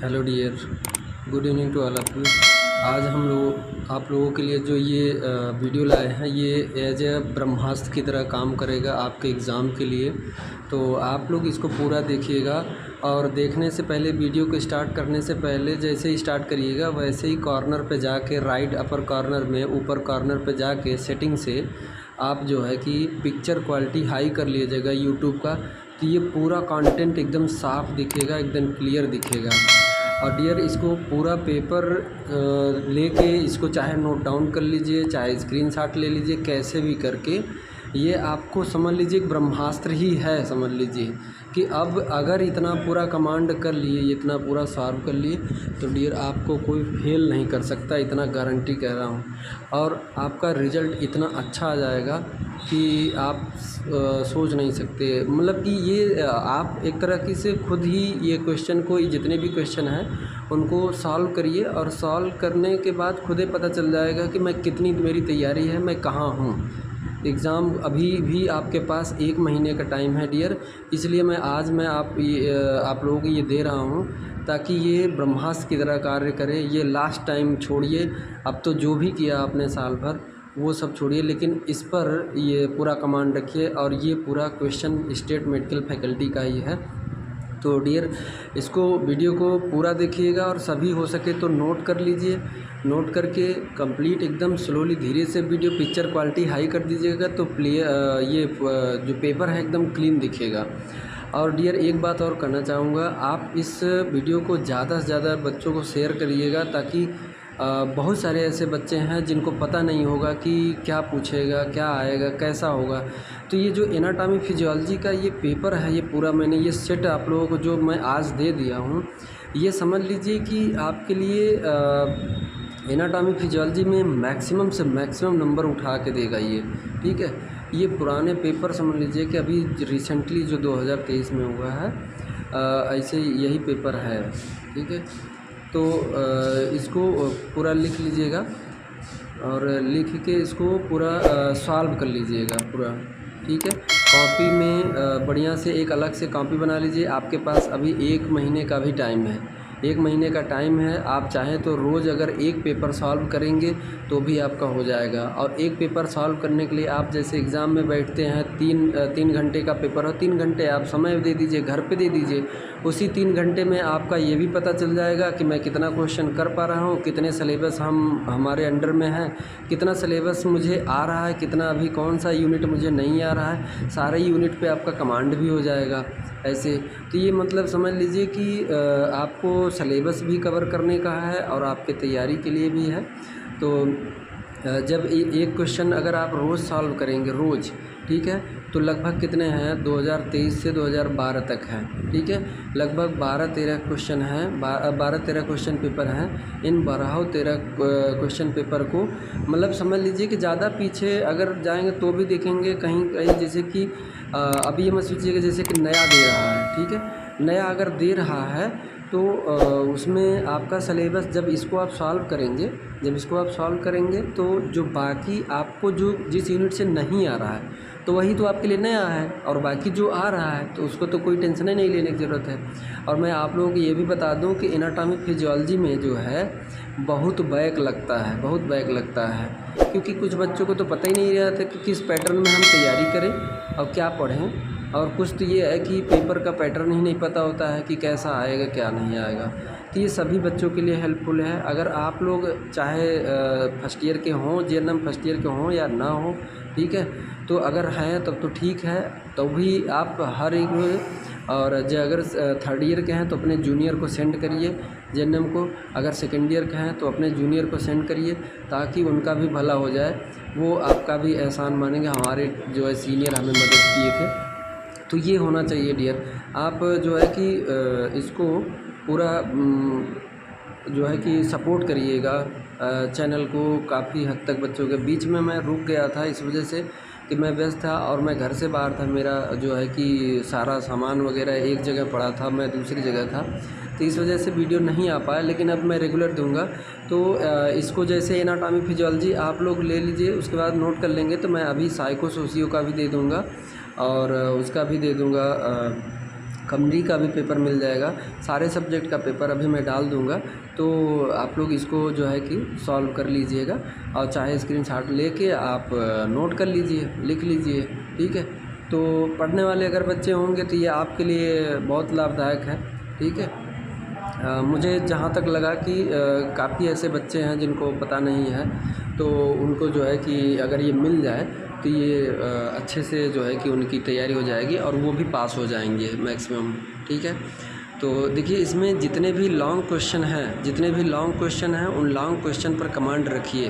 Hello dear, good evening to all of you. आज आप लोगों के लिए जो ये वीडियो लाए हैं ये एज ए ब्रह्मास्त्र की तरह काम करेगा आपके एग्ज़ाम के लिए। तो आप लोग इसको पूरा देखिएगा और देखने से पहले, वीडियो को स्टार्ट करने से पहले जैसे ही स्टार्ट करिएगा वैसे ही कॉर्नर पे जाके, राइट अपर कॉर्नर में ऊपर कॉर्नर पे जाके सेटिंग से आप जो है कि पिक्चर क्वालिटी हाई कर लीजिएगा यूट्यूब का। तो ये पूरा कंटेंट एकदम साफ़ दिखेगा, एकदम क्लियर दिखेगा। और डियर, इसको पूरा पेपर लेके इसको चाहे नोट डाउन कर लीजिए, चाहे स्क्रीनशॉट ले लीजिए, कैसे भी करके ये आपको समझ लीजिए एक ब्रह्मास्त्र ही है। समझ लीजिए कि अब अगर इतना पूरा कमांड कर लिए, इतना पूरा सॉल्व कर लिए, तो डियर आपको कोई फेल नहीं कर सकता, इतना गारंटी कह रहा हूँ। और आपका रिज़ल्ट इतना अच्छा आ जाएगा कि आप सोच नहीं सकते। मतलब कि ये आप एक तरह की से खुद ही ये क्वेश्चन को, जितने भी क्वेश्चन हैं उनको सॉल्व करिए और सॉल्व करने के बाद खुद ही पता चल जाएगा कि मैं कितनी मेरी तैयारी है, मैं कहाँ हूँ। एग्ज़ाम अभी भी आपके पास 1 महीने का टाइम है डियर, इसलिए मैं आप लोगों को ये दे रहा हूँ ताकि ये ब्रह्मास्त्र की तरह कार्य करे। ये लास्ट टाइम छोड़िए, अब तो जो भी किया आपने साल भर वो सब छोड़िए, लेकिन इस पर ये पूरा कमांड रखिए। और ये पूरा क्वेश्चन स्टेट मेडिकल फैकल्टी का ही है। तो डियर, इसको वीडियो को पूरा देखिएगा और सभी हो सके तो नोट कर लीजिए। नोट करके कंप्लीट एकदम स्लोली, धीरे से वीडियो पिक्चर क्वालिटी हाई कर दीजिएगा तो ये जो पेपर है एकदम क्लीन दिखेगा। और डियर, एक बात और कहना चाहूँगा, आप इस वीडियो को ज़्यादा से ज़्यादा बच्चों को शेयर करिएगा ताकि बहुत सारे ऐसे बच्चे हैं जिनको पता नहीं होगा कि क्या पूछेगा, क्या आएगा, कैसा होगा। तो ये जो एनाटॉमी फिजियोलॉजी का ये पेपर है, ये पूरा मैंने ये सेट आप लोगों को जो मैं आज दे दिया हूँ, ये समझ लीजिए कि आपके लिए एनाटॉमी फिजियोलॉजी में मैक्सिमम से मैक्सिमम नंबर उठा के देगा ये। ठीक है, ये पुराने पेपर समझ लीजिए कि अभी रिसेंटली जो 2023 में हुआ है, ऐसे यही पेपर है। ठीक है, तो इसको पूरा लिख लीजिएगा और लिख के इसको पूरा सॉल्व कर लीजिएगा पूरा। ठीक है, कॉपी में बढ़िया से एक अलग से कॉपी बना लीजिए। आपके पास अभी 1 महीने का भी टाइम है, 1 महीने का टाइम है। आप चाहें तो रोज़ अगर एक पेपर सॉल्व करेंगे तो भी आपका हो जाएगा। और एक पेपर सॉल्व करने के लिए आप जैसे एग्ज़ाम में बैठते हैं, 3 घंटे का पेपर हो, 3 घंटे आप समय दे दीजिए, घर पे दे दीजिए। उसी 3 घंटे में आपका ये भी पता चल जाएगा कि मैं कितना क्वेश्चन कर पा रहा हूँ, कितने सिलेबस हमारे अंडर में है, कितना सिलेबस मुझे आ रहा है, कितना अभी कौन सा यूनिट मुझे नहीं आ रहा है। सारे यूनिट पे आपका कमांड भी हो जाएगा ऐसे। तो ये मतलब समझ लीजिए कि आपको सिलेबस भी कवर करने का है और आपके तैयारी के लिए भी है। तो जब एक क्वेश्चन अगर आप रोज़ सॉल्व करेंगे, रोज़, ठीक है, तो लगभग कितने हैं, 2023 से 2012 तक हैं। ठीक है, लगभग 12-13 क्वेश्चन हैं, 12-13 क्वेश्चन पेपर हैं। इन 12-13 क्वेश्चन पेपर को मतलब समझ लीजिए कि ज़्यादा पीछे अगर जाएंगे तो भी देखेंगे कहीं कहीं, जैसे कि अभी ये मत सोचिएगा जैसे कि नया दे रहा है। ठीक है, नया अगर दे रहा है तो उसमें आपका सिलेबस जब इसको आप सॉल्व करेंगे तो जो बाकी आपको जो जिस यूनिट से नहीं आ रहा है तो वही तो आपके लिए नया है, और बाकी जो आ रहा है तो उसको तो कोई टेंशन ही नहीं लेने की ज़रूरत है। और मैं आप लोगों को ये भी बता दूं कि एनाटॉमी फिजियोलॉजी में जो है बहुत बैक लगता है, क्योंकि कुछ बच्चों को तो पता ही नहीं रहता कि किस पैटर्न में हम तैयारी करें और क्या पढ़ें। और कुछ तो ये है कि पेपर का पैटर्न ही नहीं पता होता है कि कैसा आएगा, क्या नहीं आएगा। तो ये सभी बच्चों के लिए हेल्पफुल है। अगर आप लोग चाहे फर्स्ट ईयर के हों, जेएनएम फर्स्ट ईयर के हों या ना हो, ठीक है, तो अगर हैं तब तो ठीक है, तो भी आप हर एक में, और जो अगर थर्ड ईयर के हैं तो अपने जूनियर को सेंड करिए जेएनएम को, अगर सेकेंड ईयर के हैं तो अपने जूनियर को सेंड करिए ताकि उनका भी भला हो जाए। वो आपका भी एहसान मानेंगे, हमारे जो है सीनियर हमें मदद किए थे। तो ये होना चाहिए डियर। आप जो है कि इसको पूरा जो है कि सपोर्ट करिएगा चैनल को। काफ़ी हद तक बच्चों के बीच में मैं रुक गया था इस वजह से कि मैं व्यस्त था और मैं घर से बाहर था। मेरा जो है कि सारा सामान वगैरह एक जगह पड़ा था, मैं दूसरी जगह था, तो इस वजह से वीडियो नहीं आ पाया। लेकिन अब मैं रेगुलर दूंगा। तो इसको जैसे एनाटॉमी फिजियोलॉजी आप लोग ले लीजिए, उसके बाद नोट कर लेंगे। तो मैं अभी साइको सोशियो का भी दे दूँगा और उसका भी दे दूँगा कॉमेडी का भी पेपर मिल जाएगा, सारे सब्जेक्ट का पेपर अभी मैं डाल दूँगा। तो आप लोग इसको जो है कि सॉल्व कर लीजिएगा और चाहे स्क्रीनशॉट लेके आप नोट कर लीजिए, लिख लीजिए, ठीक है। तो पढ़ने वाले अगर बच्चे होंगे तो ये आपके लिए बहुत लाभदायक है, ठीक है। मुझे जहाँ तक लगा कि काफ़ी ऐसे बच्चे हैं जिनको पता नहीं है, तो उनको जो है कि अगर ये मिल जाए तो ये अच्छे से जो है कि उनकी तैयारी हो जाएगी और वो भी पास हो जाएंगे मैक्सिमम, ठीक है। तो देखिए इसमें जितने भी लॉन्ग क्वेश्चन हैं उन लॉन्ग क्वेश्चन पर कमांड रखिए।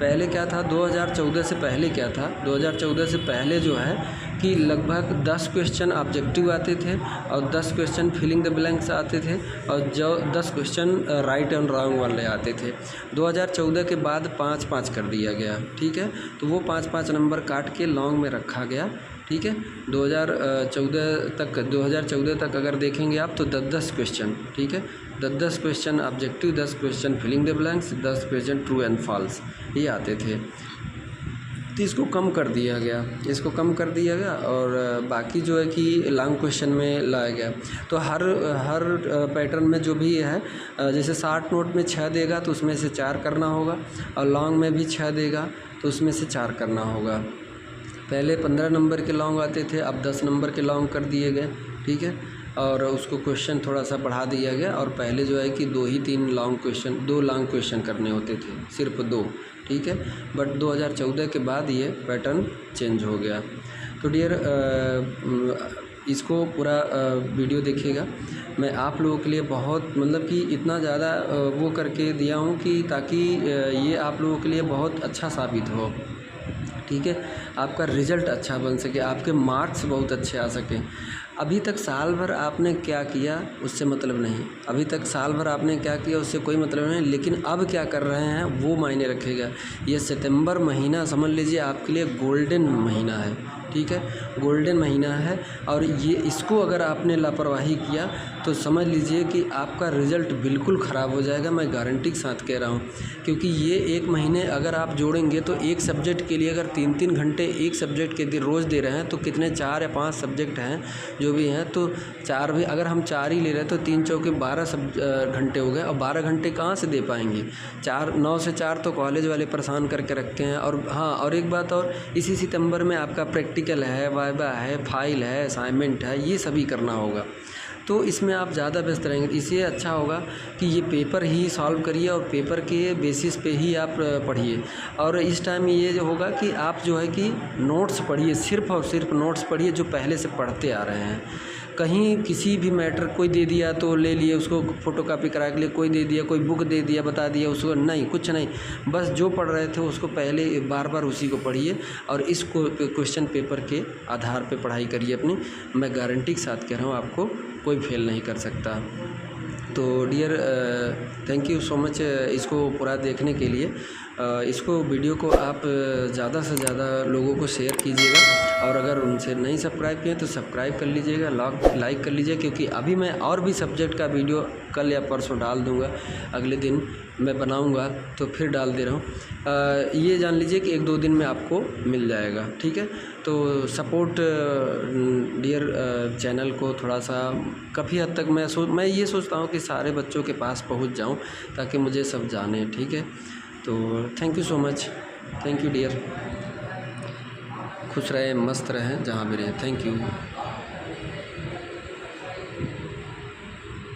पहले क्या था 2014 से पहले क्या था, 2014 से पहले जो है कि लगभग 10 क्वेश्चन ऑब्जेक्टिव आते थे और 10 क्वेश्चन फिलिंग द ब्लैंक्स आते थे और जो 10 क्वेश्चन राइट एंड रॉन्ग वाले आते थे। 2014 के बाद 5-5 कर दिया गया, ठीक है। तो वो 5-5 नंबर काट के लॉन्ग में रखा गया, ठीक है। 2014 तक अगर देखेंगे आप तो 10-10 क्वेश्चन, ठीक है, 10-10 question objective, 10 question filling the blanks, 10 question true and false, ये आते थे। तो इसको कम कर दिया गया और बाकी जो है कि लॉन्ग क्वेश्चन में लाया गया। तो हर पैटर्न में जो भी है, जैसे 60 नोट में 6 देगा तो उसमें से 4 करना होगा और लॉन्ग में भी 6 देगा तो उसमें से 4 करना होगा। पहले 15 नंबर के लॉन्ग आते थे, अब 10 नंबर के लॉन्ग कर दिए गए, ठीक है। और उसको क्वेश्चन थोड़ा सा बढ़ा दिया गया और पहले जो है कि 2 लॉन्ग क्वेश्चन करने होते थे, सिर्फ 2, ठीक है। बट 2014 के बाद ये पैटर्न चेंज हो गया। तो डियर इसको पूरा वीडियो देखिएगा। मैं आप लोगों के लिए बहुत मतलब कि इतना ज़्यादा वो करके दिया हूँ कि ताकि ये आप लोगों के लिए बहुत अच्छा साबित हो, ठीक है। आपका रिज़ल्ट अच्छा बन सके, आपके मार्क्स बहुत अच्छे आ सकें। अभी तक साल भर आपने क्या किया उससे मतलब नहीं, उससे कोई मतलब नहीं, लेकिन अब क्या कर रहे हैं वो मायने रखेगा। ये सितंबर महीना समझ लीजिए आपके लिए गोल्डन महीना है, ठीक है, गोल्डन महीना है। और ये इसको अगर आपने लापरवाही किया तो समझ लीजिए कि आपका रिज़ल्ट बिल्कुल ख़राब हो जाएगा, मैं गारंटी के साथ कह रहा हूँ। क्योंकि ये 1 महीने अगर आप जोड़ेंगे तो एक सब्जेक्ट के लिए अगर 3-3 घंटे एक सब्जेक्ट के रोज़ दे रहे हैं तो कितने 4 या 5 सब्जेक्ट हैं जो भी हैं, तो 4 भी अगर हम 4 ही ले रहे हैं तो 3 चौके 12 घंटे हो गए। और 12 घंटे कहाँ से दे पाएंगे? 9 से 4 तो कॉलेज वाले परेशान करके रखते हैं। और हाँ, और एक बात और, इसी सितंबर में आपका प्रैक्टिकल है, वाइवा है, फाइल है, असाइनमेंट है, ये सभी करना होगा। तो इसमें आप ज़्यादा व्यस्त रहेंगे। इसलिए अच्छा होगा कि ये पेपर ही सॉल्व करिए और पेपर के बेसिस पे ही आप पढ़िए। और इस टाइम ये जो होगा कि आप जो है कि नोट्स पढ़िए, सिर्फ़ और सिर्फ नोट्स पढ़िए जो पहले से पढ़ते आ रहे हैं। कहीं किसी भी मैटर कोई दे दिया तो ले लिए, उसको फ़ोटोकॉपी करा के लिए कोई दे दिया, कोई बुक दे दिया, बता दिया उसको, नहीं, कुछ नहीं। बस जो पढ़ रहे थे उसको पहले बार बार उसी को पढ़िए और इस क्वेश्चन पेपर के आधार पे पढ़ाई करिए अपनी। मैं गारंटी के साथ कह रहा हूँ आपको कोई फेल नहीं कर सकता। तो dear thank you so much इसको पूरा देखने के लिए। इसको वीडियो को आप ज़्यादा से ज़्यादा लोगों को शेयर कीजिएगा और अगर उनसे नहीं सब्सक्राइब किए तो सब्सक्राइब कर लीजिएगा, लाइक कर लीजिए, क्योंकि अभी मैं और भी सब्जेक्ट का वीडियो कल या परसों डाल दूंगा। अगले दिन मैं बनाऊंगा तो फिर डाल दे रहा हूँ। ये जान लीजिए कि 1-2 दिन में आपको मिल जाएगा, ठीक है। तो सपोर्ट डियर चैनल को थोड़ा सा, काफ़ी हद तक मैं ये सोचता हूँ कि सारे बच्चों के पास पहुँच जाऊँ ताकि मुझे सब जाने, ठीक है। तो thank you so much, thank you dear. खुश रहें, मस्त रहें जहाँ भी रहें। Thank you.